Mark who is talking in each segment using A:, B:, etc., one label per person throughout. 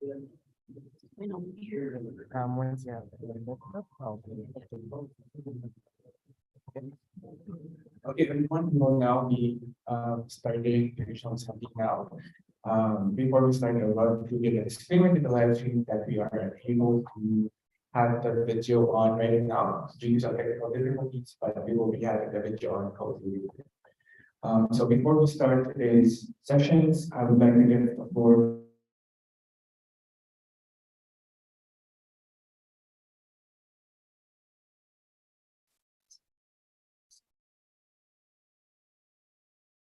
A: Once you have the laptop, okay, everyone, we will now be starting traditional something now. Before we start, I would love to give a disclaimer to the live stream that we are able to have the video on right now due to some technical difficulties, but we will be having the video on closely. So before we start today's sessions, I would like to give the floor.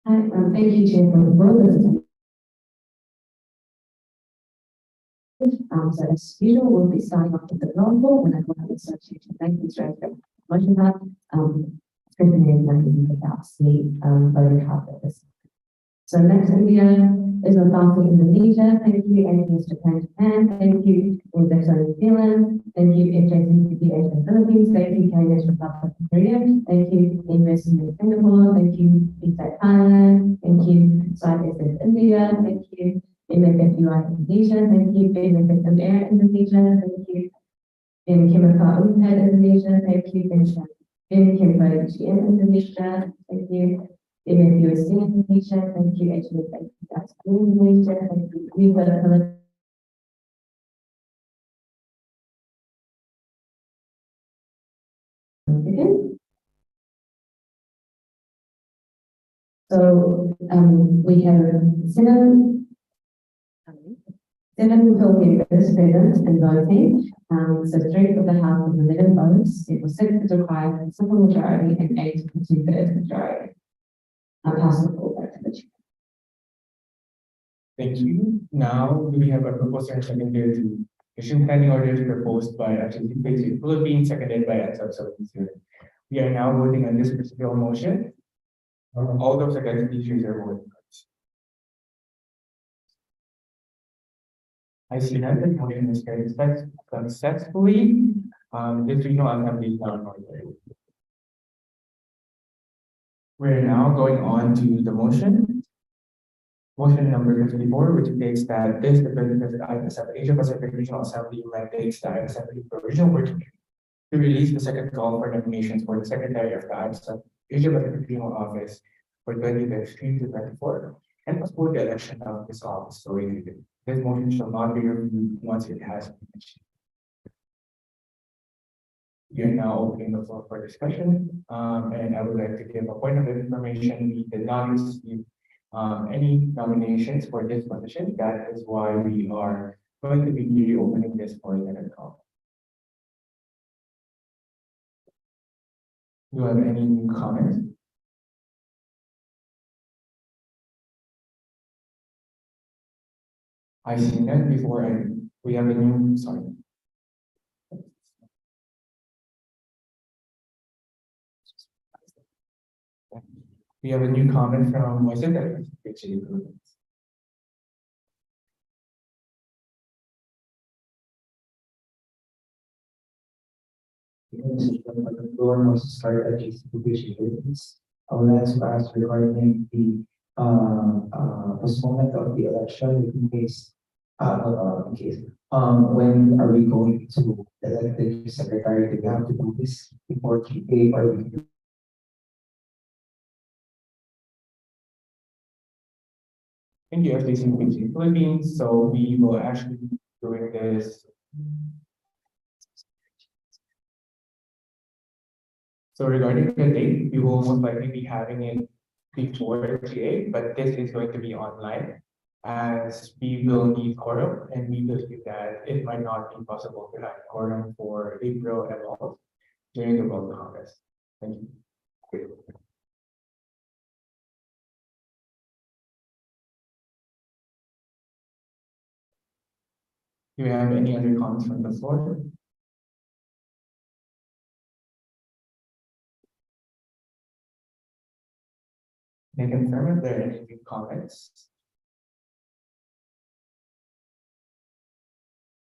B: Hi, thank you, Chair, for the floor. So as usual, we'll be starting off with the roll call when I go ahead and start to thank you, Chair, for motion that scrutiny and without sleep voting card this. So next India is Mabasa, Indonesia. Thank you, APS Japan. Thank you, Indexo New Zealand. Thank you, FJCPP Asia Philippines. Thank you, KNS Republic of Korea. Thank you, Investment in Singapore. Thank you, IPSF Thailand. Thank you, SciSF India. Thank you, MFFUI Indonesia. Thank you, MFFM Air Indonesia. Thank you, Chemical Unpad Indonesia. Thank you, Chemical GM Indonesia. Thank you. MFUSC Indonesia, thank you, HMS Indonesia, thank you, Viva. So we have seven Filipino present and voting. So 3 of the House with 11 votes. It was 6 is required, a simple majority, and 8 2/3 majority. I'll pass the floor back to the chair.
A: Thank you. Now we have a proposal and seconded to issue planning orders proposed by IPSF Philippines, seconded by IPSF. We are now voting on this procedural motion. All those against these issues are voting. I see that the motion is carried successfully. This regional assembly is now in order. We're now going on to the motion. Motion number 54, which states that this, the President of the IPSF Asia Pacific Regional Assembly, mandates the IPSF Regional Working Group to release the second call for nominations for the Secretary of the IPSF Asia Pacific Regional Office for 2023 to 24 and postpone the election of this office. So this motion shall not be reviewed once it has been achieved. We are now opening the floor for discussion, and I would like to give a point of information. We did not receive any nominations for this position. That is why we are going to be reopening this for the second call. Do you have any new comments? I see that before we have a new, sorry. We have a new comment from was it that
C: wants to start at I would like to ask regarding the postponement of the election in case when are we going to elect the new secretary? Do we have to do this before GA or we can
A: Thank you, FJCPP Philippines. So we will actually be doing this. So regarding the date, we will most likely be having it before GA, but this is going to be online as we will need quorum, and we believe that it might not be possible to have quorum for April at all during the World Congress. Thank you. Do you have any other comments from the floor? Can you confirm if there are any comments?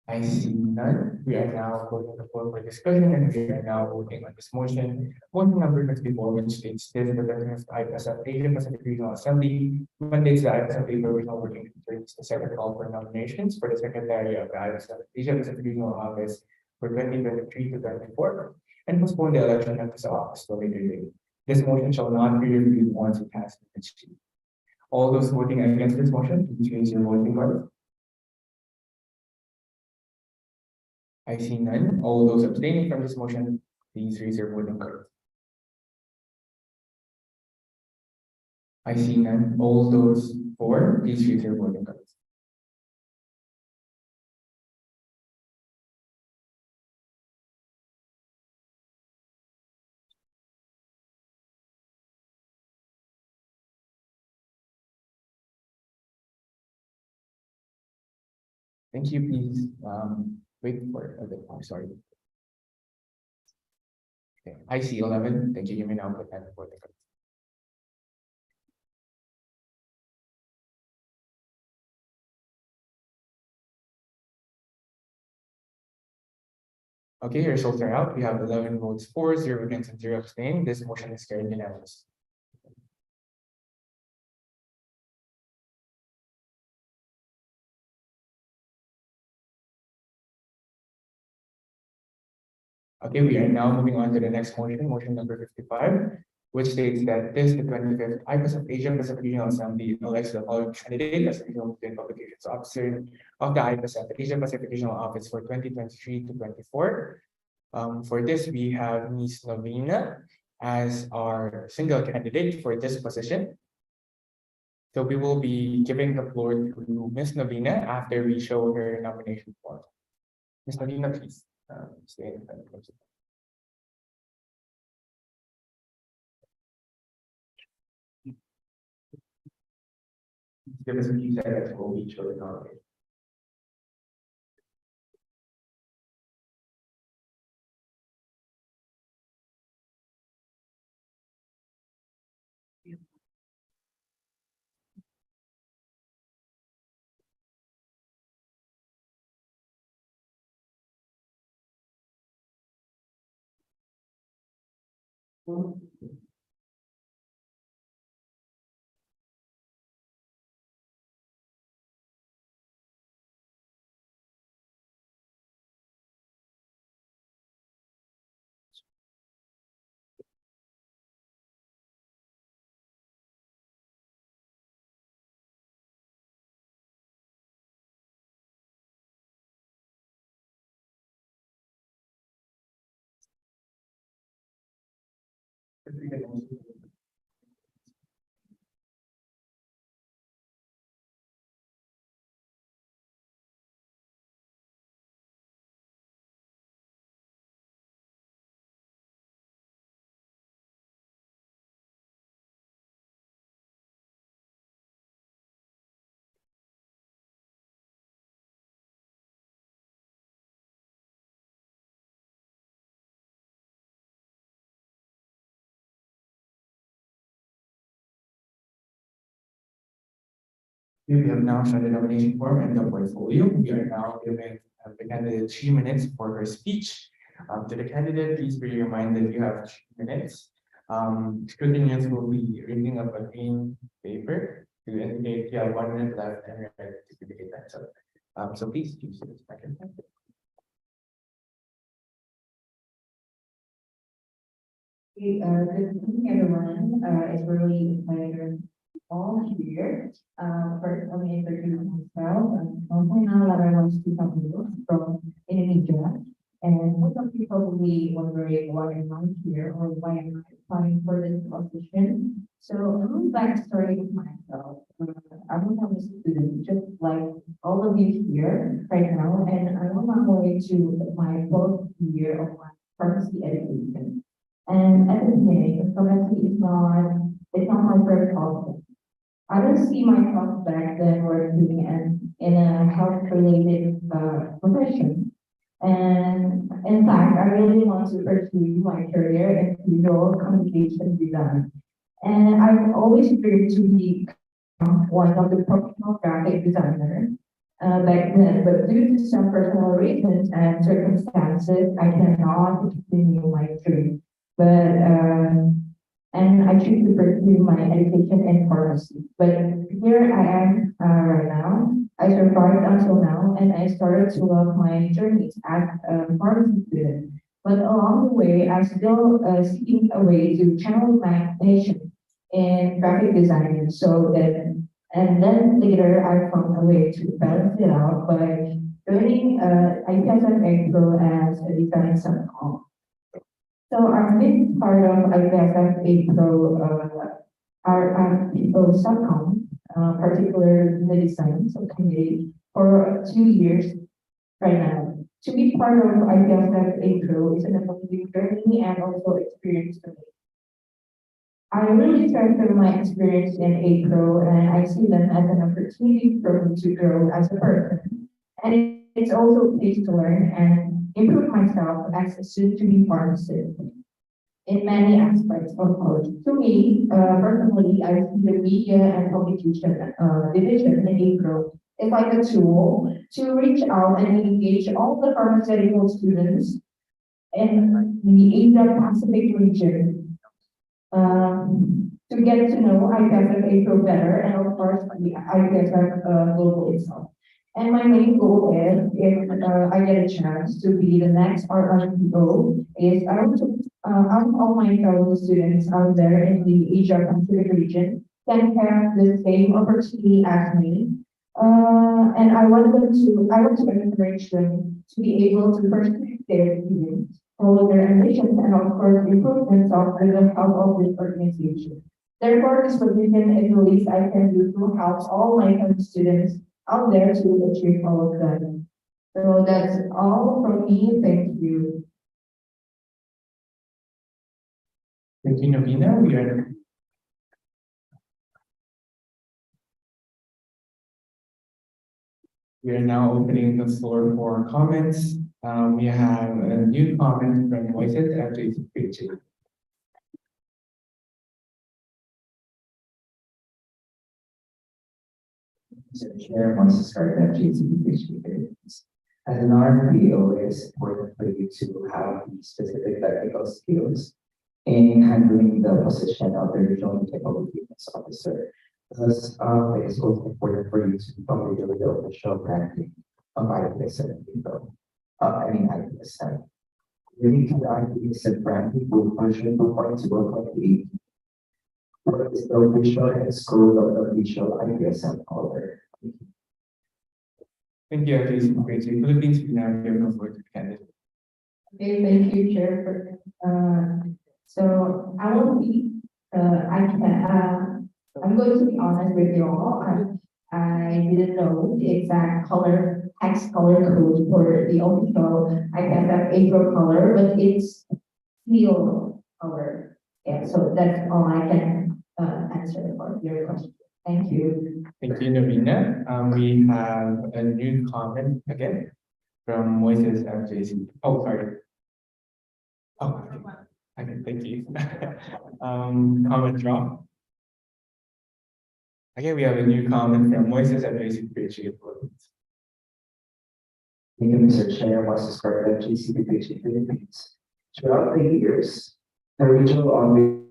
A: I see none. We are now going to the floor for discussion and we are now voting on this motion. Motion number 54, which states this, the President of the IPSF Asia Pacific Regional Assembly mandates the IPSF APRO Regional Working Group to reach the second call for nominations for the Secretary of the IPSF Asia Pacific Regional Office for 2023 to 24 and postpone the election of this office to a later date. This motion shall not be reviewed once it has been achieved. All those voting against this motion, please raise your voting card. I see none. All those abstaining from this motion, please raise your voting card. I see none. All those for, please raise your voting cards. Thank you. Please wait for a bit. I'm sorry. Okay. I see 11. Thank you. You may now put that voting card. Okay, your results are out. We have 11 votes for, 0 against, and 0 abstaining. This motion is carried unanimously. Okay, we are now moving on to the next motion, motion number 55, which states that this, the 25th IPSF Asia Pacific Regional Assembly elects the following candidate as Regional Student Publications Officer of the IPSF Asia Pacific Regional Office for 2023 to 24. For this, we have Ms. Novena as our single candidate for this position. So we will be giving the floor to Ms. Novena after we show her nomination form. Ms. Novena, please stay in front of us. Give us a few seconds while we show the nomination. We have now shown the nomination form and the portfolio. We are now giving the candidate 3 minutes for her speech. To the candidate, please be reminded you have 3 minutes. Scrutineers will be reading up a green paper to indicate you have 1 minute left and you're ready to indicate that. So please use this microphone.
B: Good evening, everyone. It's really a pleasure all here. First, let me introduce myself. I'm Novena from Indonesia. And most of you probably wondering why am I here or why am I applying for this position. So a little backstory of myself. I'm a student, just like all of you here right now, and I'm on my way to my 4th year of my pharmacy education. And at the beginning, pharmacy is not my first option. I don't see myself back then working in a health-related profession. And in fact, I really want to pursue my career in visual communication design. And I've always dreamed to be one of the professional graphic designers. back then, but due to some personal reasons and circumstances, I cannot continue my dream. And I choose to pursue my education in pharmacy. But here I am right now. I survived until now, and I started to love my journey as a pharmacy student. But along the way, I still seeking a way to channel my passion in graphic design. And then later I found a way to balance it out by joining IPSF APRO as a design subcom. So I've been part of IPSF APRO, our people subcom, particularly the design subcommittee, for 2 years right now. To be part of IPSF APRO is an amazing journey and also experience for me. I really treasure my experience in APRO, and I see them as an opportunity for me to grow as a person. And it's also a place to learn and improve myself as a soon-to-be pharmacist in many aspects of college. To me, personally, I see the media and publication division in APRO is like a tool to reach out and engage all the pharmaceutical students in the Asia Pacific region to get to know IPSF APRO better, and of course the IPSF global itself. And my main goal is, if I get a chance to be the next RRPO, is I want to, out of all my fellow students out there in the Asia Pacific region can have the same opportunity as me. And I want to encourage them to be able to pursue their dreams, follow their ambitions, and of course improve themselves with the help of this organization. Therefore, this position is the least I can do to help all my fellow students out there to achieve all of them. So that's all from me. Thank you.
A: Thank you, Navina. We are now opening the floor for comments. We have a new comment from Voices after speech.
C: Mr. Chair wants to start that GCP. As an RPO, it is important for you to have the specific technical skills in handling the position of the regional technical defense officer. Thus, it is also important for you to be familiar with the official branding of IPSF people. IPSF. Relating to the IPSF branding will function 2.0.8. What is the official and scope of the official IPSF color?
A: Thank you, FAC Philippines. We now give the floor to the candidate.
B: Okay, thank you, Chair. So I will be, I'm going to be honest with you all. I didn't know the exact text color code for the official IPSF APRO color, but it's teal color. Yeah, so that's all I can answer for your question. Thank you.
A: Thank you, Navina. We have a new comment again from Voices FJC. Oh, sorry. Oh, okay, thank you. Comment drop. Okay, we have a new comment from Voices FJC.
C: Thank you, Mr. Chair. Wants to start that GCP Philippines. Throughout the years, the regional office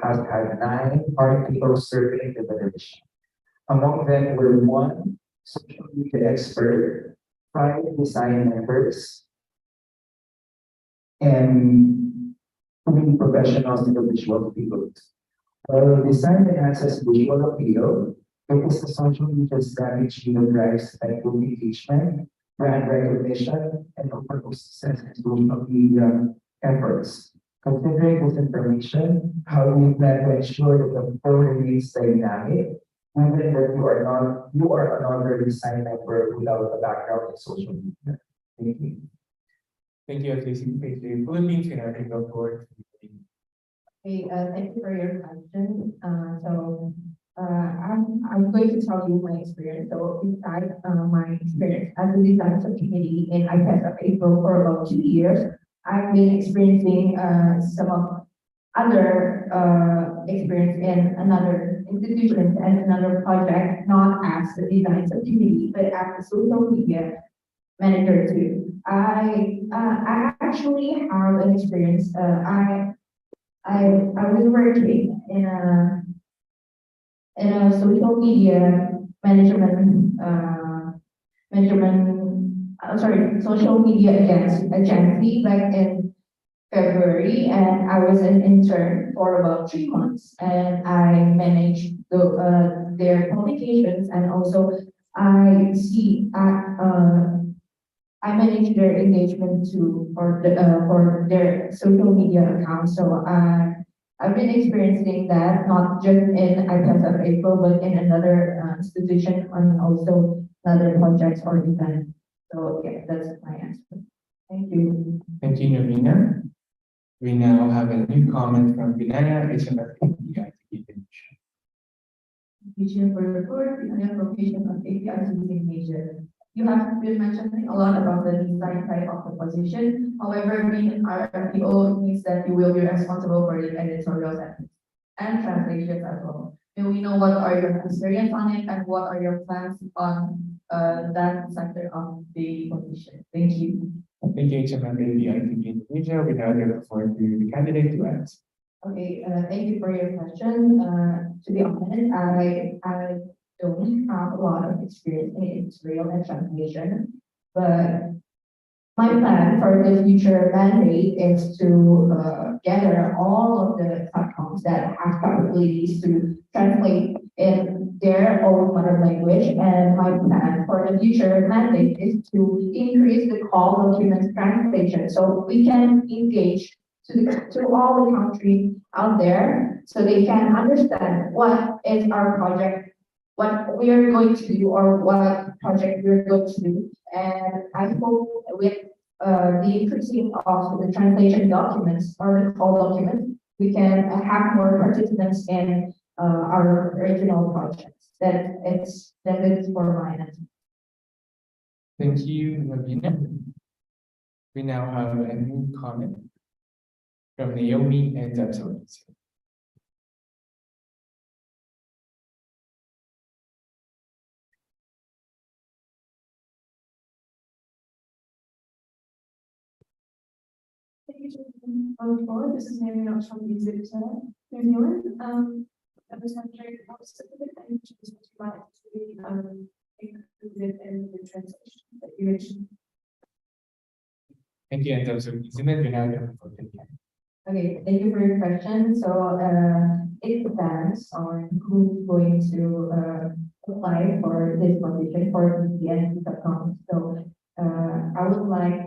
C: has had 9 people serving the division. Among them were 1 social media expert, 5 design members, and 3 professionals in the visual field. While design enhances visual appeal, it is the social media strategy that drives network engagement, brand recognition, and overall success in social media efforts. Considering this information, how do you plan to ensure that the flow remains dynamic, even that you are another design member without a background in social media? Thank you.
A: Thank you, FAC Philippines. Can I bring the floor?
B: Okay, thank you for your question. I'm going to tell you my experience. So besides my experience as a design subcommittee in IPSF APRO for about 2 years, I've been experiencing some of other experience in another institutions and another project, not as the design subcommittee, but as the social media manager too. I actually have an experience. I was working in a social media management social media agency back in February, and I was an intern for about 3 months, and I managed their publications, and also I see I manage their engagement too for their social media accounts. So I've been experiencing that not just in IPSF APRO, but in another institution and also other projects or events. So yeah, that's my answer. Thank you.
A: Thank you, Navina. We now have a new comment from Vinaya, HMF API.
B: Vision for report, and location of APIs using major. You have been mentioning a lot about the design side of the position. However, being our RPO means that you will be responsible for the editorials and translations as well. May we know what are your experience on it and what are your plans on that sector of the position? Thank you.
A: Thank you, HMF API Indonesia. We now give the floor to the candidate to answer.
B: Okay, thank you for your question. To be honest, I don't have a lot of experience in editorial and translation, but my plan for the future mandate is to gather all of the platforms that have capabilities to translate in their own mother language. And my plan for the future mandate is to increase the call documents translation so we can engage to all the country out there so they can understand what is our project, what we are going to do or what project we're going to do. And I hope with the increasing of the translation documents or the call documents, we can have more participants in our original projects. That is for my answer.
A: Thank you, Navina. We now have a new comment from Naomi and Zabzor.
D: This is Mary Knox from New Zealand. I was wondering what specific languages would you like to be included in the translation that you mentioned?
A: Thank you, and Zabzor. We now give the floor to the
B: Okay, thank you for your question. So it depends on who's going to apply for this position for DPN.com. So I would like,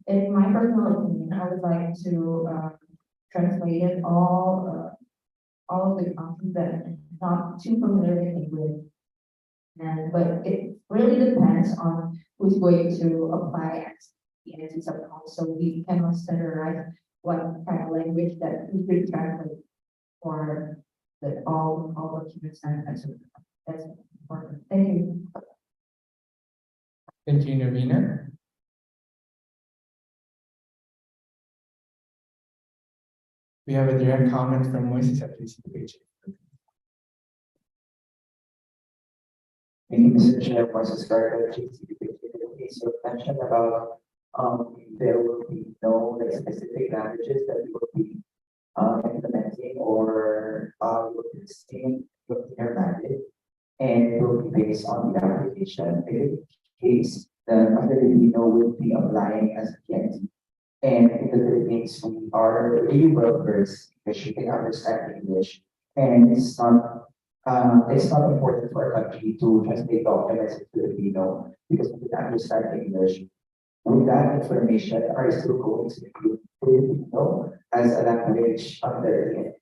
B: in my personal opinion, I would like to translate it all of the content that I'm not too familiar with. And but it really depends on who's going to apply as the entities of so we cannot standardize what kind of language that we could translate for the all documents and that's important. Thank you.
A: Thank you, Navina. We have a direct comment from Moises at PCPH.
C: Thank you, Mr. Chair, for subscriber you mentioned about there will be no like, specific languages that we will be implementing or listing with their mandate, and it will be based on the application. In the case, the Filipino will be applying as a PNT. And in the Philippines, we are really well versed because you can understand English, and it's not important for a country to translate documents in Filipino because we can understand English. With that information, are you still going to include Filipino as a language under it?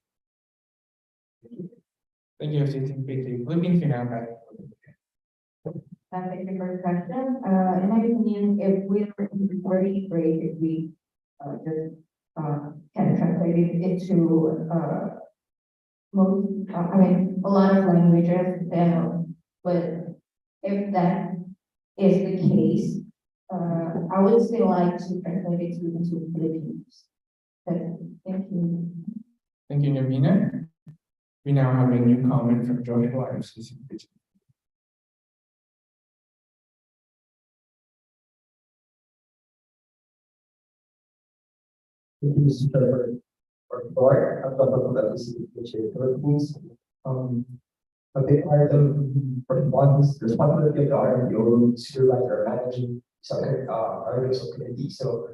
A: Thank you, FCCPH. Philippines, we now have.
B: Thank you for the question. In my opinion, if we are in the 40th grade, if we just can translate it into a lot of languages, but if that is the case, I would still like to translate it into Philippines. Thank you.
A: Thank you, Navina. We now have a new comment from Joy Waters.
C: Thank you, Mr. Chair, for the board. I've got to that is the Philippines. A big part of the responsibility of the RMDO is supervisor managing RMDO committee. So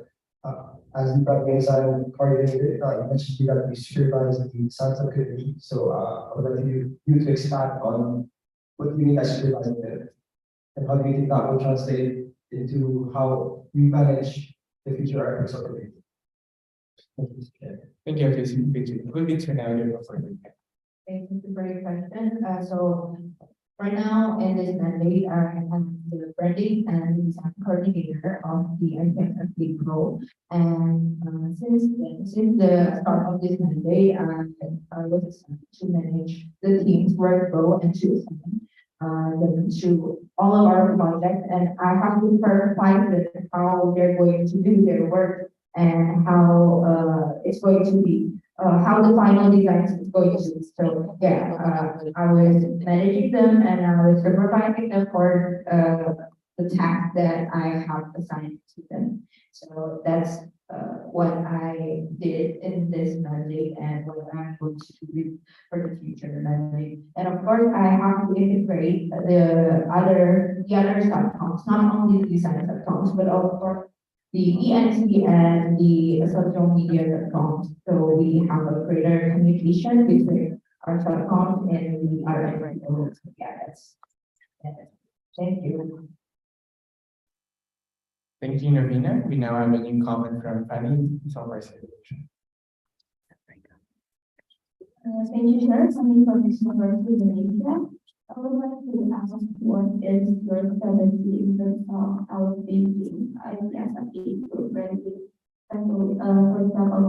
C: as the Pag-Insan coordinator, you mentioned you got to supervise the Sansa committee. So I would like you to expand on what you mean by supervising them, and how do you think that will translate into how you manage the future RMDO committee?
A: Thank you, Casey. Moving to now your further.
B: Thank you for your question. So right now in this mandate, I am the branding and design coordinator of the IPSF APRO. And since the start of this mandate, I was assigned to manage the team's workflow and to assign them to all of our projects. And I have to verify how they're going to do their work and how it's going to be. How the final design is going to be. So yeah, I was managing them and I was supervising them for the task that I have assigned to them. So that's what I did in this mandate and what I'm going to do for the future mandate. And of course, I have to integrate the other subcoms, not only the design subcoms, but also the ENC and the social media subcoms. So we have a greater communication between our subcoms and the other. Yeah, that's. Thank you.
A: Thank you, Navina. We now have a new comment from Fanny.
D: Thank you, Chair. Something from this University of Indonesia. I would like to ask what is your strategy in terms of our thinking IPSF APRO branding? For example,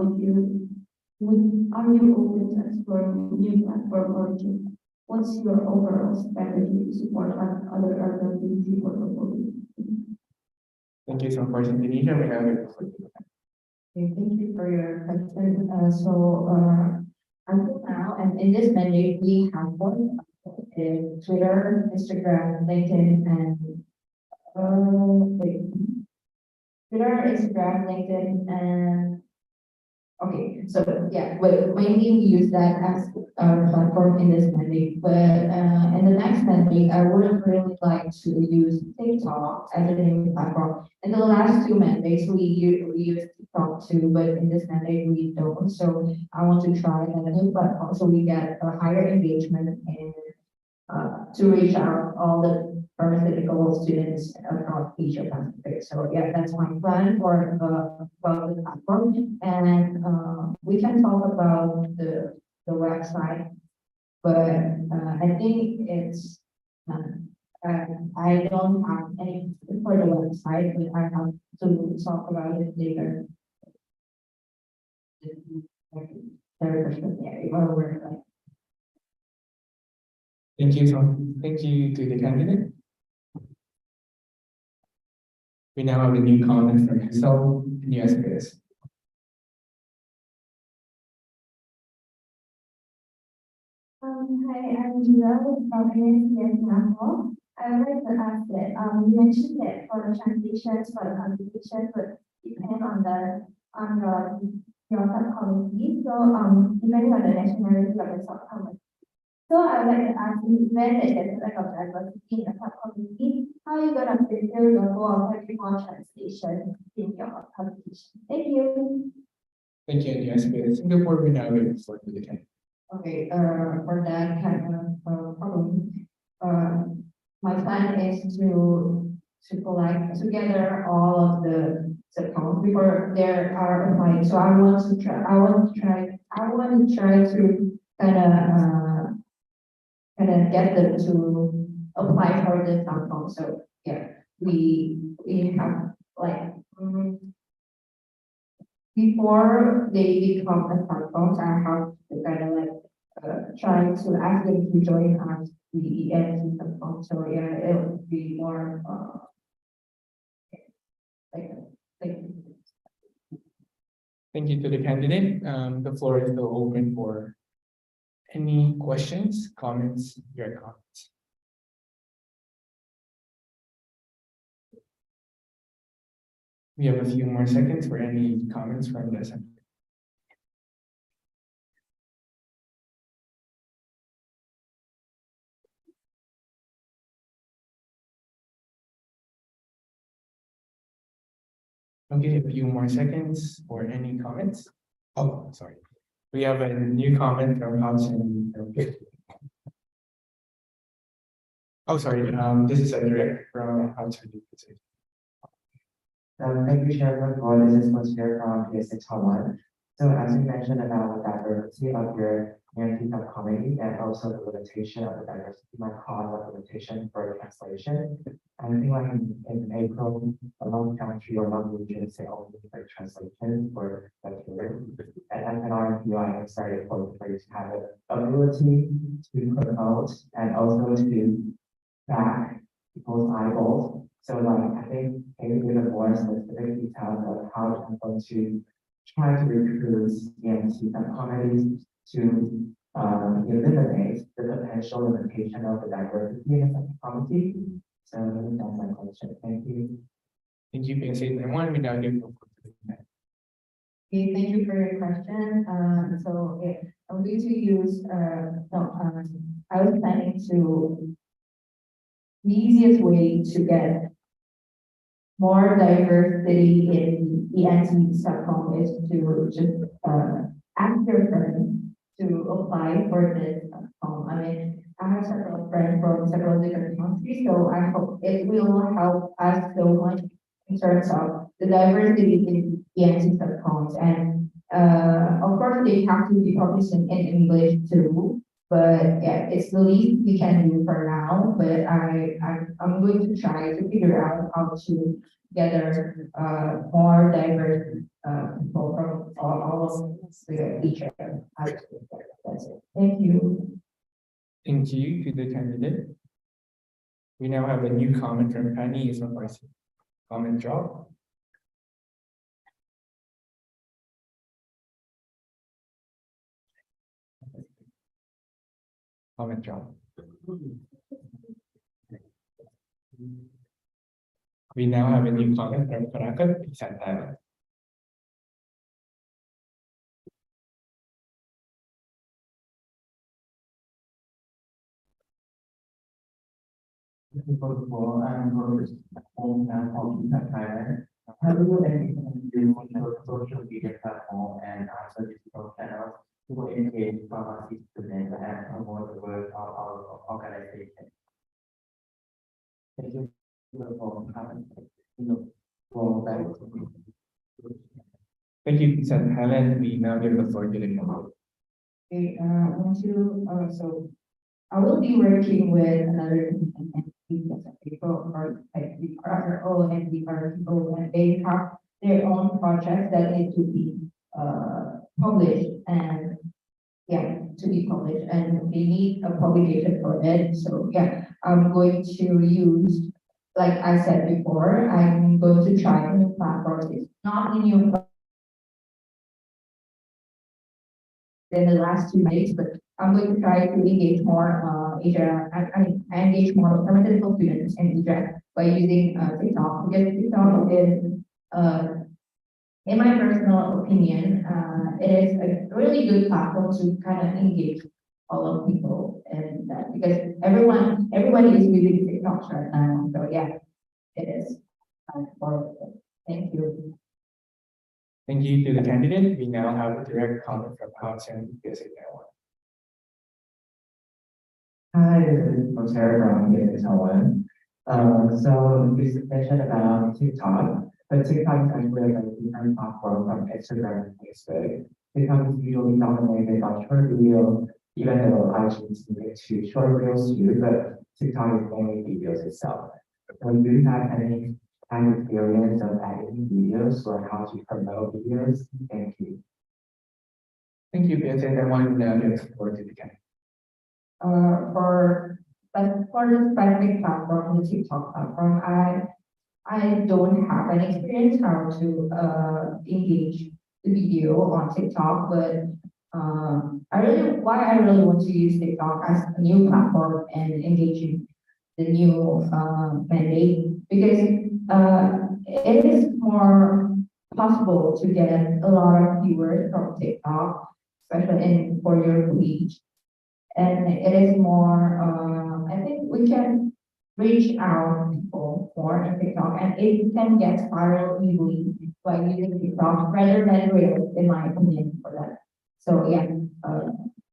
D: are you open to exploring new platform origin? What's your overall strategy to support other organizations for proposing?
A: Thank you so much, Indonesia. We have it.
B: Okay, thank you for your question. Until now, and in this mandate, we have one in Twitter, Instagram, LinkedIn, and Twitter, Instagram, LinkedIn, and okay, so yeah, but mainly we use that as our platform in this mandate. But in the next mandate, I would really like to use TikTok as a new platform. In the last two mandates, we use TikTok too, but in this mandate we don't. So I want to try a new platform so we get a higher engagement and to reach out all the pharmaceutical students across Asia Pacific. So yeah, that's my plan for the platform. And we can talk about the website, but I think it's I don't have any for the website, but I have to talk about it later.
A: Thank you to the candidate. We now have a new comment from Hazel in the SBS.
D: Hi, I'm Gina from IPSF APRO. I would like to ask that you mentioned that for the translations for the publication would depend on your subcommittee. So depending on the nationality of the subcommittee. So I would like to ask you, when there's a lack of diversity in the subcommittee, how are you going to fulfill your goal of having more translation in your publication? Thank you.
A: Thank you, and yes, Singapore, we now wait for the candidate.
B: Okay, for that kind of problem, my plan is to collect together all of the subcoms before there are applied. So I want to try to kind of get them to apply for the subcom. So yeah, we have like before they become a subcom, I have to kind of like try to ask them to join us the ENC subcom. So yeah, it would be more
A: Thank you to the candidate. The floor is still open for Any questions, comments, your comments? We have a few more seconds for any comments from the assembly. Okay, a few more seconds for any comments. Oh, sorry. We have a new comment from Hudson. Oh, sorry, this is a direct from Hudson.
C: Thank you, Chairman, for this is here from IPSF Taiwan. So as you mentioned about the diversity of your community community and also the limitation of the diversity might cause a limitation for translation. And I think like in April, a lot of country or a lot of regions say only like translation for that word. And as an RFU, I am started for the phrase to have the ability to promote and also to back people's eyeballs. So like I think maybe with a more specific details of how I'm going to try to recruit EMTs and communities to eliminate the potential limitation of the diversity in the community. So that's my question. Thank you.
A: Thank you, PSA. And one, we now give the floor to the next.
B: Okay, thank you for your question. So I'm going to use, I was planning to, the easiest way to get more diversity in the ENT.com is to just, ask your friend to apply for this. I mean, I have several friends from several different countries, so I hope it will help us so much in terms of the diversity in ENT.com. And, of course, they have to be published in English too. But yeah, it's the least we can do for now, but I'm going to try to figure out how to gather, more diverse, people from all of the each other. That's it. Thank you.
A: Thank you to the candidate. We now have a new comment from Penny. Is my first comment drop. Comment drop. We now have a new comment from Karakat, Santana.
C: Well, I'm going to home and home in Thailand. Have you anything to do with the social media platform and also digital channels to engage pharmacy students and promote the work of our organization? Thank you for coming.
A: Thank you, Helen. We now give the floor to the number.
B: Okay, so I will be working with another people or like the RRO and the RPO, and they have their own projects that need to be published and yeah, to be published, and they need a publication for it. So yeah, I'm going to use, like I said before, I'm going to try a new platform. It's not a new in the last 2 days, but I'm going to try to engage more Asia. I engage more pharmaceutical students in Asia by using TikTok, because TikTok is in my personal opinion, it is a really good platform to kind of engage all of people, and because everybody is using TikTok right now. So yeah, it is. Thank you.
A: Thank you to the candidate. We now have a direct comment from Hudson, PSA Taiwan.
C: Hi, this is Jose from IPSF Taiwan. So this mentioned about TikTok, but TikTok is actually a different platform from Instagram and Facebook. TikTok is usually dominated by short video, even though IG is linked to short reels too, but TikTok is only videos itself. So do you have any kind of experience of editing videos or how to promote videos? Thank you.
A: Thank you, PSA Taiwan. We now give the floor to the candidate.
B: For the specific platform, the TikTok platform, I don't have an experience how to engage the video on TikTok, but why I really want to use TikTok as a new platform and engaging the new mandate because it is more possible to get a lot of viewers from TikTok, especially in for your page. And it is more, I think we can reach out people more in TikTok and it can get viral easily by using TikTok rather than Reels, in my opinion, for that. So yeah,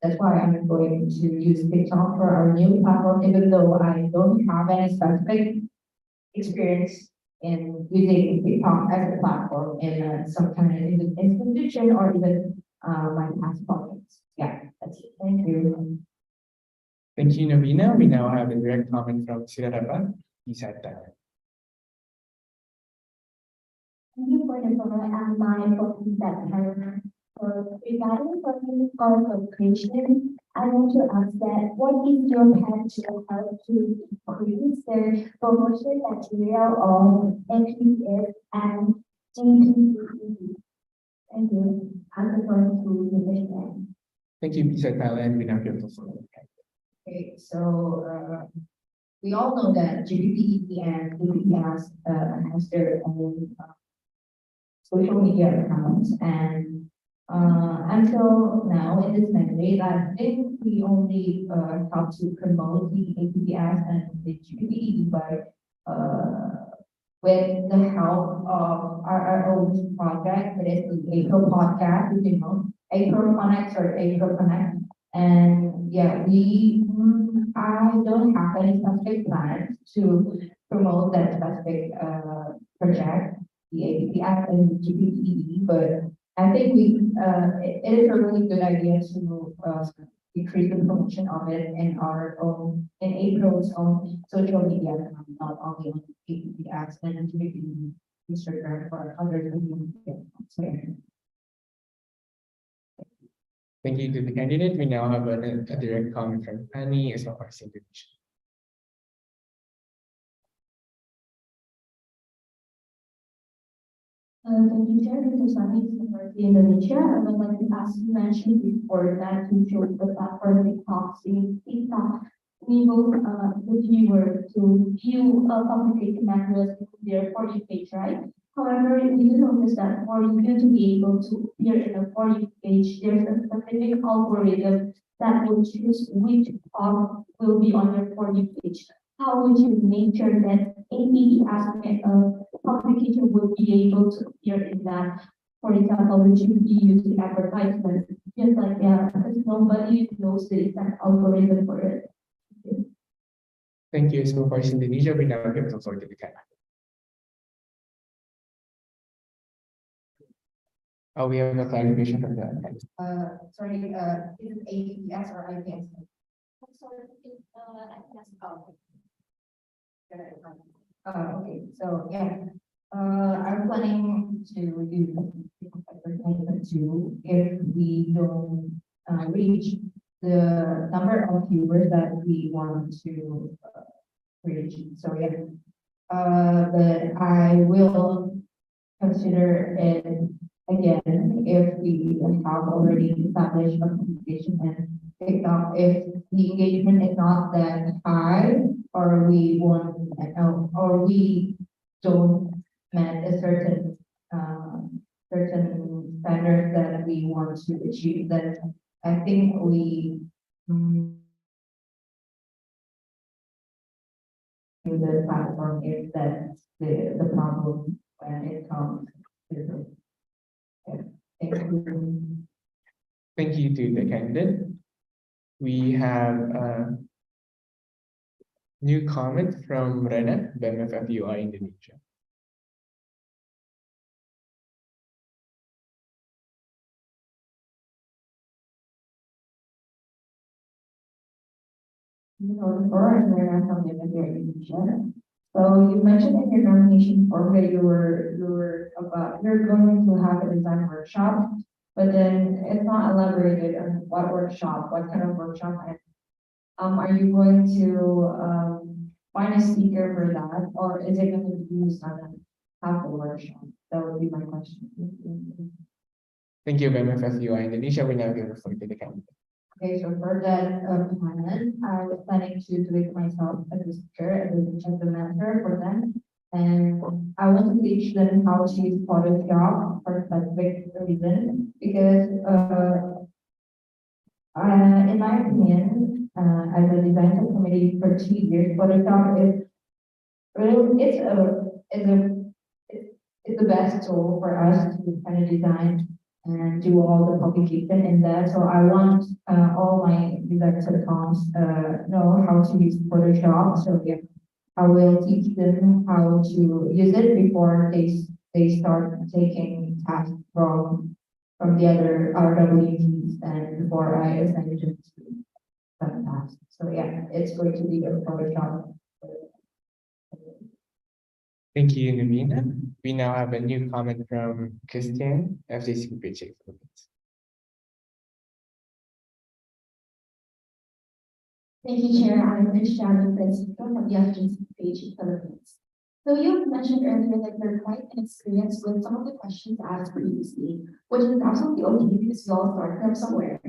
B: that's why I'm going to use TikTok for our new platform, even though I don't have any specific experience in using TikTok as a platform in some kind of institution or even my past projects. Yeah, that's it. Thank you.
A: Thank you, Navina. We now have a direct comment from Sirarapa. Please add that.
E: Thank you for the comment and my focus that time. So regarding personal qualification, I want to ask that what is your plan to help to increase the promotion material of APS and GPE? Thank you. I'm going to understand.
A: Thank you, Lisa Thailand. We now give the floor.
B: Okay, so we all know that GPE and DPS has their own social media accounts and until now in this mandate, I think we only help to promote the APS and the GPE by with the help of our own project, that is the APRO podcast, you know, APRO Connect or APRO Connect. And yeah, I don't have any specific plans to promote that specific project, the APS and the GPTE, but I think it is a really good idea to increase the promotion of it in our own, in APRO's own social media account, not only on APS and GPTE, Instagram or other social media accounts. So, yeah.
A: Thank you to the candidate. We now have a direct comment from Annie as well as Indonesia.
E: Thank you, Chair. This is Sunny from Indonesia. I would like to ask, you mentioned before that to show the platform TikTok, we will the viewer to view publication materials in their For You page, right? However, we do notice that for you to be able to appear in a For You page, there's a specific algorithm that will choose which blog will be on your For You page. How would you make sure that any aspect of publication will be able to appear in that? For example, would you be using advertisement, just like because nobody knows the exact algorithm for it.
A: Thank you. So far, Indonesia, we now give the floor to the candidate. Oh, we have a clarification from the candidate.
B: Sorry, is it APS or IPS?
E: Sorry,
B: Okay, so yeah, I'm planning to use advertisement too if we don't reach the number of viewers that we want to reach. So yeah, but I will consider it again if we have already established a communication and TikTok, if the engagement is not that high or we want or we don't met a certain certain standards that we want to achieve, then I think we the platform if that's the problem when it comes to the thank you.
A: Thank you to the candidate. We have a new comment from Rena, BMF FUI Indonesia.
B: So you mentioned in your nomination form that you're going to have a design workshop, but then it's not elaborated on what workshop, what kind of workshop, and are you going to find a speaker for that, or is it going to be used on half the workshop? That would be my question.
A: Thank you, MFF UI Indonesia. We now give the floor to the candidate.
B: Okay, so for that, plan, I was planning to do it myself as a teacher, as a mentor for them. And I want to teach them how to use Photoshop for a specific reason, because, in my opinion, as a design committee for 2 years, Photoshop is really, it's the best tool for us to kind of design and do all the publication in that. So I want all my design comms know how to use Photoshop. So yeah, I will teach them how to use it before they start taking tasks from the other RWTs and before I assign them to some tasks. So yeah, it's going to be a Photoshop.
A: Thank you, Navina. We now have a new comment from Christian, FJC Paycheck Philippines.
E: Thank you, Chair. I'm Cristiano Francisco from the FGC page in Philippines. So you mentioned earlier that you're quite inexperienced with some of the questions asked previously, which is absolutely okay because we all start from somewhere.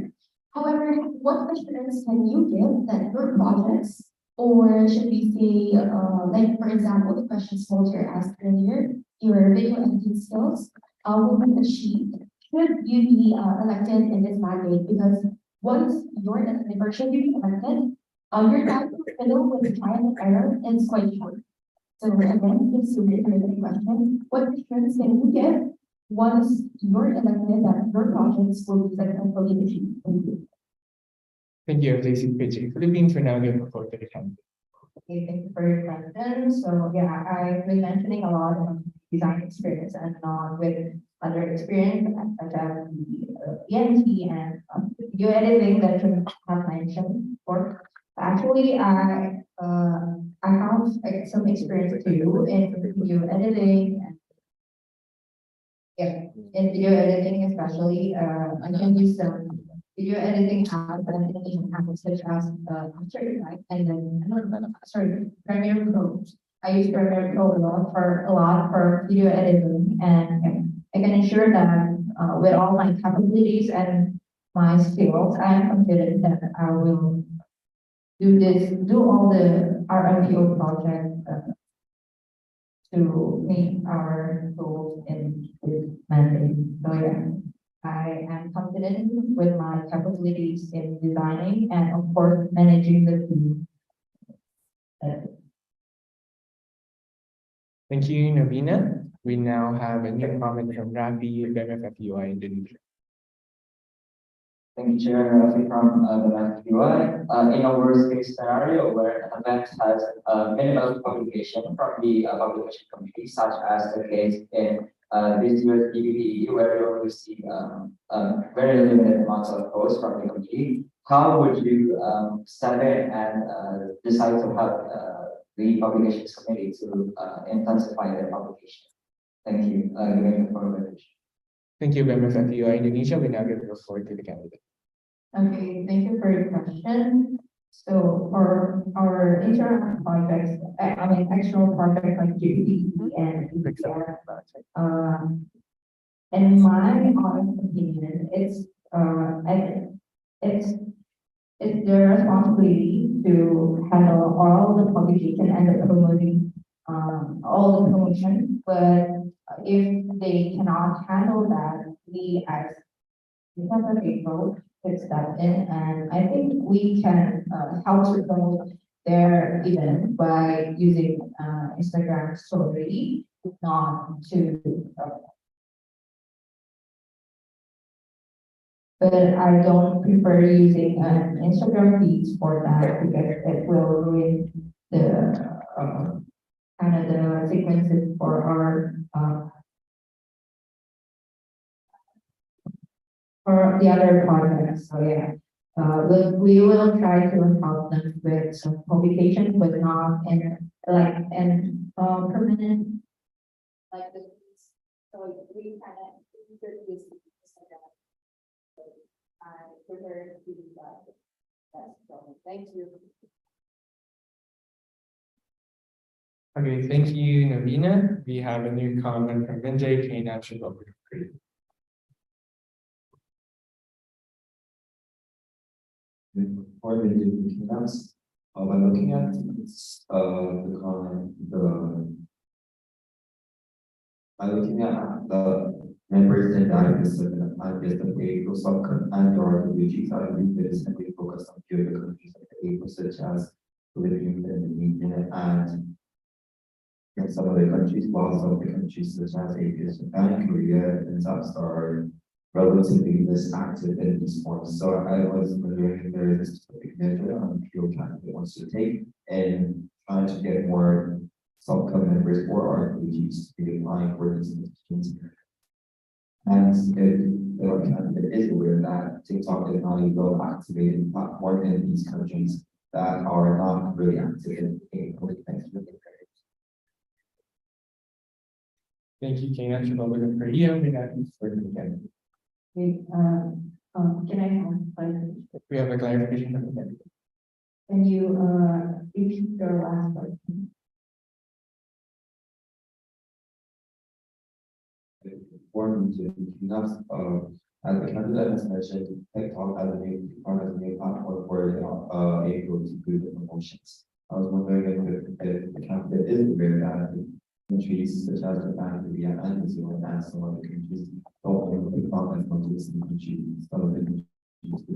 E: However, what assurance can you give that your projects, or should we say, like for example, the questions Walter asked earlier, your video editing skills, will be achieved should you be elected in this mandate? Because once you're elected, or should you be elected, your time to fiddle with trial and error is quite short. So again, this is a really question. What assurance can you give once you're elected that your projects will be successfully achieved? Thank you.
A: Thank you, FJC Paycheck Philippines. We now give the floor to the candidate.
B: Okay, thank you for your question. So yeah, I've been mentioning a lot of design experience and with other experience such as the ENT and video editing that you have mentioned before. Actually, I have some experience too in video editing and yeah, in video editing especially, I can use some video editing apps and animation apps such as After Effects and then sorry, Premiere Pro. I use Premiere Pro a lot for video editing, and I can ensure that with all my capabilities and my skills, I am confident that I will do all the RMPO projects to meet our goals in this mandate. So yeah, I am confident with my capabilities in designing and of course managing the team.
A: Thank you, Navina. We now have a new comment from Rafi of MFF UI Indonesia.
C: Thank you, Chair Rafi from the MFUI. In a worst case scenario where an event has minimal publication from the publication committee, such as the case in this year's PPE, where you only see very limited amounts of posts from the committee, how would you step in and decide to help the publications committee to intensify their publication? Thank you. Giving the floor.
A: Thank you, MFF UI Indonesia. We now give the floor to the candidate.
B: Okay, thank you for your question. So for our internal projects, I mean external projects like GPT and EPR, in my honest opinion, it's their responsibility to handle all the publication and the promoting, all the promotion. But if they cannot handle that, we as IPSF APRO could step in, and I think we can help to promote their event by using Instagram story, not to. But I don't prefer using an Instagram feeds for that because it will ruin the kind of the sequences for our for the other projects. So yeah, we will try to help them with some publication, but not in permanent like this. So we kind of this. I prefer to do that. So thank you.
A: Okay, thank you, Navina. We have a new comment from Vinjay K. Natural.
C: For the different cleanups, by looking at the comment, by looking at the members in the IPSF APRO subcon and or the regions, I believe that is simply focused on few of the countries like the APRO, such as Philippines and Indonesia, and in some of the countries, while some of the countries such as Asia, Japan, Korea, and South are relatively less active in these forms. So I was wondering if there is a specific measure on field candidate wants to take and trying to get more subcom members or RPGs to be applying for these institutions. And if the candidate is aware that TikTok is not a well-activated platform in these countries that are not really active in public thanksgiving.
A: Thank you, Kane. Republic of Korea. We have again.
B: Okay, can I have clarification?
A: We have a clarification from the candidate.
B: Can you, repeat your last question?
C: Form to enough as the candidate has mentioned, TikTok as a new platform for April to do the promotions. I was wondering if the candidate is aware that countries such as Japan, Korea, and New Zealand, and some other countries don't have TikTok as much as the countries, some of the countries do.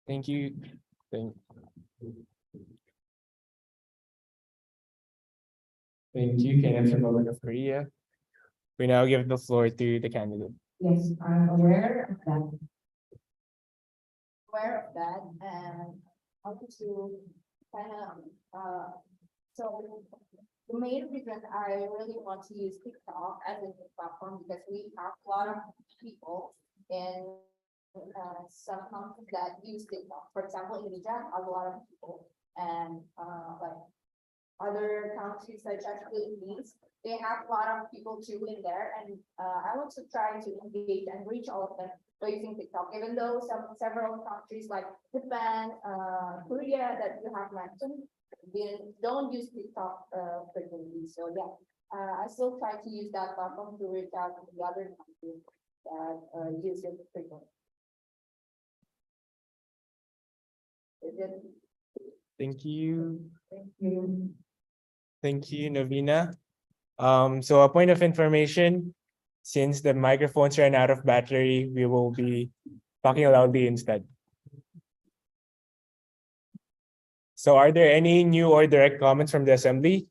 A: Thank you. Thank you, Kane. Republic of Korea. We now give the floor to the candidate.
B: Yes, I'm aware of that.
E: And I want to kind of, so the main reason I really want to use TikTok as a new platform because we have a lot of people in some countries that use TikTok. For example, Indonesia has a lot of people, and like other countries such as Philippines, they have a lot of people too in there, and I want to try to engage and reach all of them by using TikTok. Even though several countries like Japan, Korea that you have mentioned, they don't use TikTok frequently. So yeah, I still try to use that platform to reach out to the other countries that use it frequently.
A: Thank you.
B: Thank you.
A: Thank you, Novena. So a point of information, since the microphones ran out of battery, we will be talking loudly instead. So are there any new or direct comments from the assembly?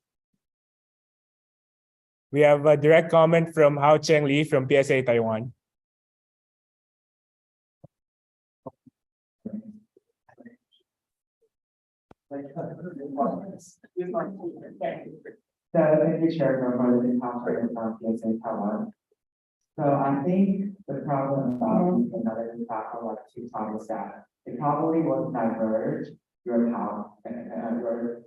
A: We have a direct comment from Hao Cheng Li from PSA Taiwan.
C: So thank you, Chair, for the conference on PSA Taiwan. So I think the problem about another platform like TikTok is that it probably will diverge your power and your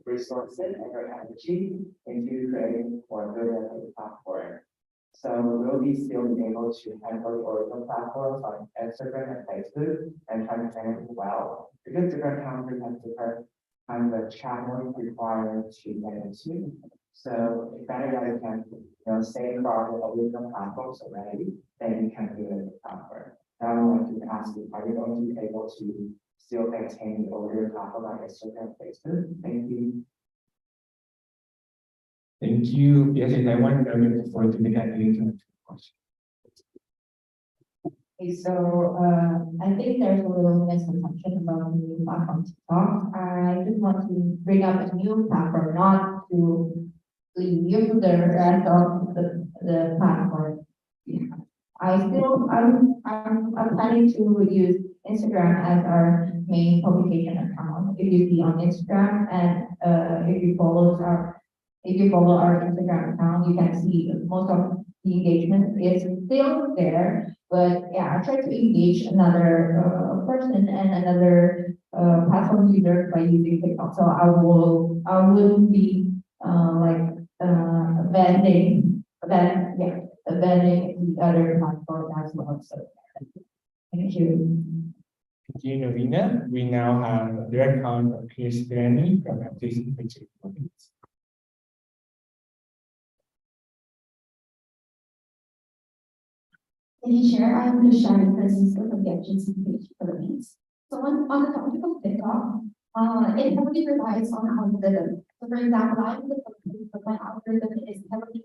C: resources and your energy into creating or building a platform. So will we still be able to handle the original platforms like Instagram and Facebook and try to manage it well? Because different countries have different kind of channels required to get into. So if anybody can, safeguard the original platforms already, then you can do it in the platform. Now I want to ask you, are you going to be able to still maintain the original platform like Instagram and Facebook? Thank you.
A: Thank you, PSA Taiwan. Now we look forward to the candidate question.
B: Okay, so I think there's a little misconception about the new platform TikTok. I just want to bring up a new platform, not to leave the rest of the platform. I'm planning to use Instagram as our main publication account. If you see on Instagram and if you follow our Instagram account, you can see most of the engagement is still there. But yeah, I try to engage another person and another platform user by using TikTok. So I will be abandoning the other platform as well. So thank you.
A: Thank you, Novena. We now have a direct comment from Chris Granny from FTC Picture.
E: Thank you, Chair. I'm Luciana Francisco from the Agency Page Philippines. So on the topic of TikTok, it heavily relies on algorithm. So for example, I'm in the Philippines, but my algorithm is heavily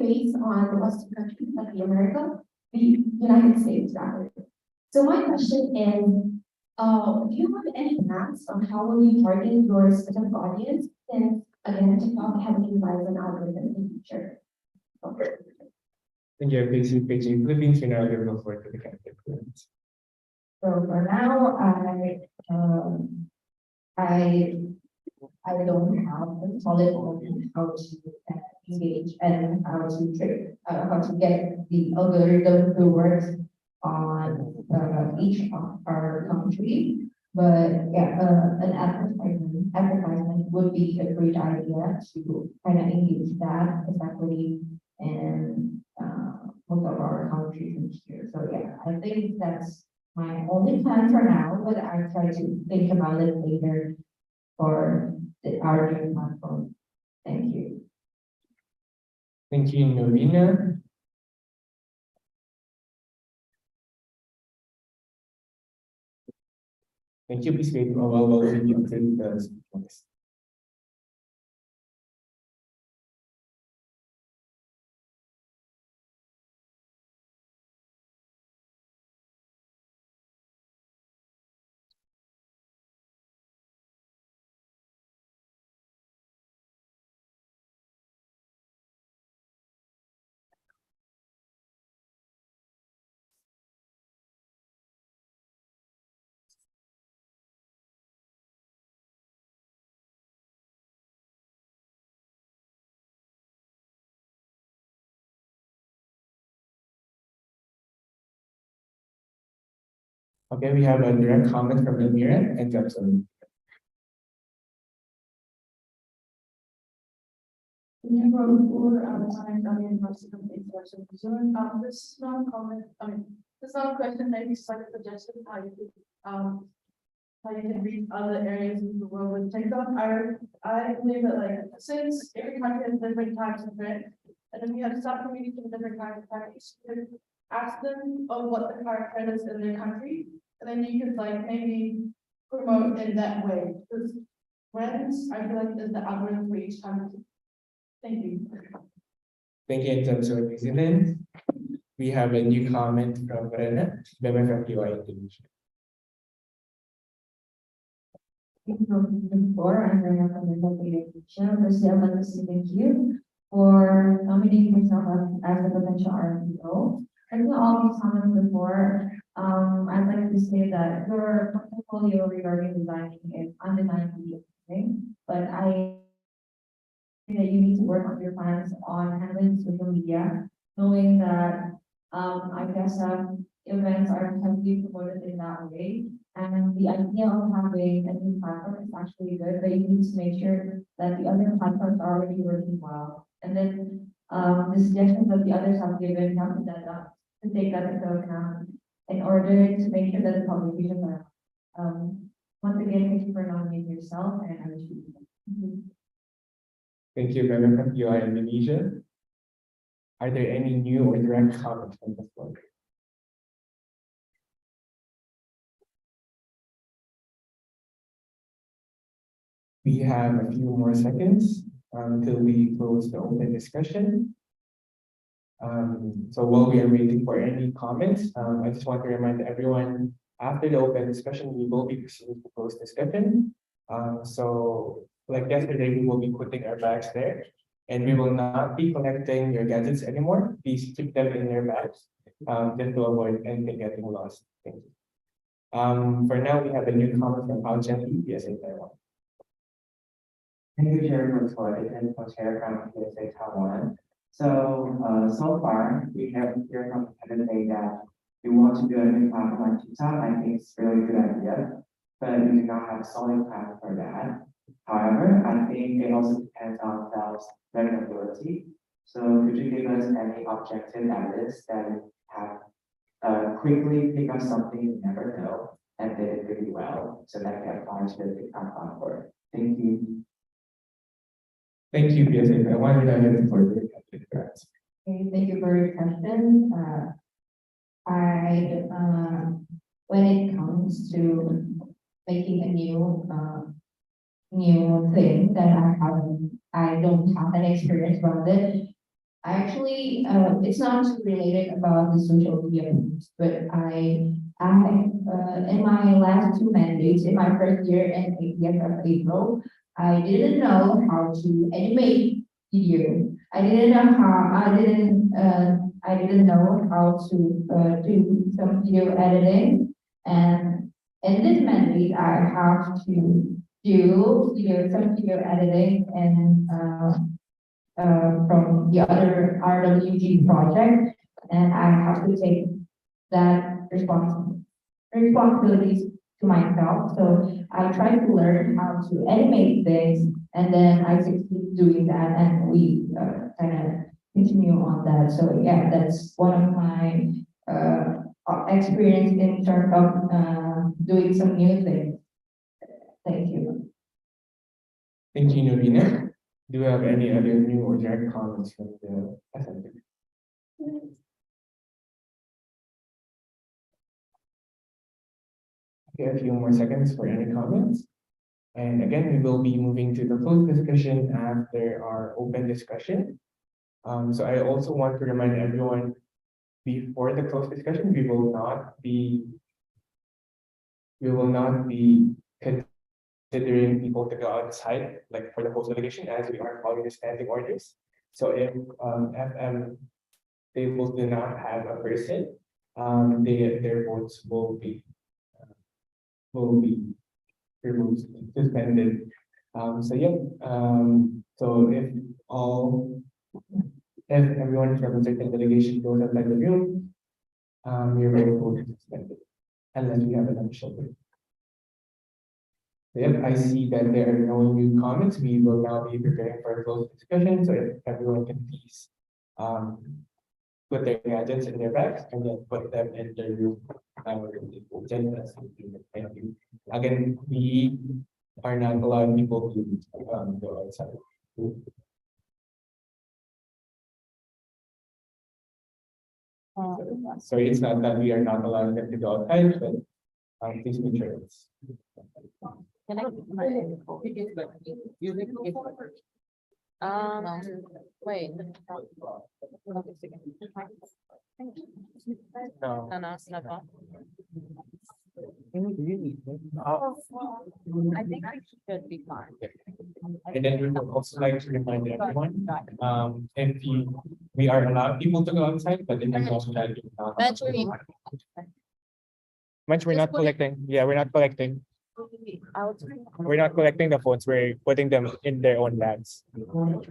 E: based on the Western countries like the America, the United States rather. So my question is, do you have any plans on how will you target your specific audience since again TikTok heavily relies on algorithm in the future?
A: Thank you, Basic Page Philippines. We now give the floor to the candidate.
B: So for now, I don't have a solid on how to engage and how to trade, how to get the algorithm to work on each of our country. But yeah, an advertisement would be a great idea to kind of engage that, especially in most of our countries in here. So yeah, I think that's my only plan for now, but I try to think about it later for our new platform. Thank you.
A: Thank you, Novena. Thank you. Please wait a while while we give the speakers. Okay, we have a direct comment from Elmira and Judson.
D: This is not a comment, this is not a question, maybe it's like a suggestion how you could, how you can reach other areas of the world with TikTok. I believe that like, since every country has different types of brand, and then we have subcommunities from different kinds of countries, you can ask them of what the current trend is in their country, and then you could like maybe promote in that way, because brands, I feel like is the algorithm for each country. Thank you.
A: Thank you, Judson. And then we have a new comment from Rena, member from UI Indonesia.
B: Before, I'm very from the Indonesia. Firstly, I'd like to say thank you for nominating yourself as a potential RPO. I think all these comments before, I'd like to say that your portfolio regarding designing is undeniably amazing, but I think that you need to work on your plans on handling social media, knowing that IPSF events are heavily promoted in that way. And the idea of having a new platform is actually good, but you need to make sure that the other platforms are already working well. And then the suggestions that the others have given, you have to take that into account in order to make sure that the publications are. Once again, thank you for nominating yourself, and I wish you the best.
A: Thank you, member from UI Indonesia. Are there any new or direct comments from the floor? We have a few more seconds until we close the open discussion. So while we are waiting for any comments, I just want to remind everyone, after the open discussion, we will be proceeding to close discussion. So like yesterday, we will be putting our bags there, and we will not be collecting your gadgets anymore. Please keep them in your bags, just to avoid anything getting lost. Thank you. For now, we have a new comment from Pao Chen, PSA Taiwan.
C: Thank you, Chair, for the and co-chair from PSA Taiwan. So far, we have heard from the candidate that we want to do a new platform on TikTok. I think it's a really good idea, but we do not have a solid plan for that. However, I think it also depends on Valve's learning ability. So could you give us any objective evidence that we have quickly pick up something you never know and did it really well so that can apply to the TikTok platform? Thank you.
A: Thank you, PSA Taiwan. We're now heading for the candidate grants.
E: Okay, thank you for your question. When it comes to making a new thing that I don't have an experience about it. It's not related about the social media, but in my last two mandates, in my first year in IPSF APRO, I didn't know how to animate video. I didn't know how to do some video editing. And in this mandate, I have to do some video editing and from the other RWG project, and I have to take that responsibilities to myself. So I try to learn how to animate things, and then I succeed doing that, and we kind of continue on that. So yeah, that's one of my experience in terms of doing some new things. Thank you.
A: Thank you, Novena. Do you have any other new or direct comments from the assembly? Okay, a few more seconds for any comments. And again, we will be moving to the closed discussion after our open discussion. So I also want to remind everyone before the closed discussion, we will not be considering people to go outside, like for the host delegation, as we are following the standing orders. So if FM tables do not have a person, their votes will be removed, suspended. So yeah, so if everyone from the second delegation goes outside the room, your vote will be suspended, unless we have an official vote. Yep, I see that there are no new comments. We will now be preparing for a closed discussion, so if everyone can please put their gadgets in their bags and then put them in the room. Thank you. Again, we are not allowing people to go outside. Sorry, it's not that we are not allowing them to go outside, but please make sure it's.
F: Can I? Wait.
A: No.
F: Not all. I think we should be fine.
A: And then we would also like to remind everyone, we are allowed people to go outside, but then also that.
F: Eventually.
A: Much we're not collecting. Yeah, we're not collecting. We're not collecting the phones. We're putting them in their own bags.
F: Well,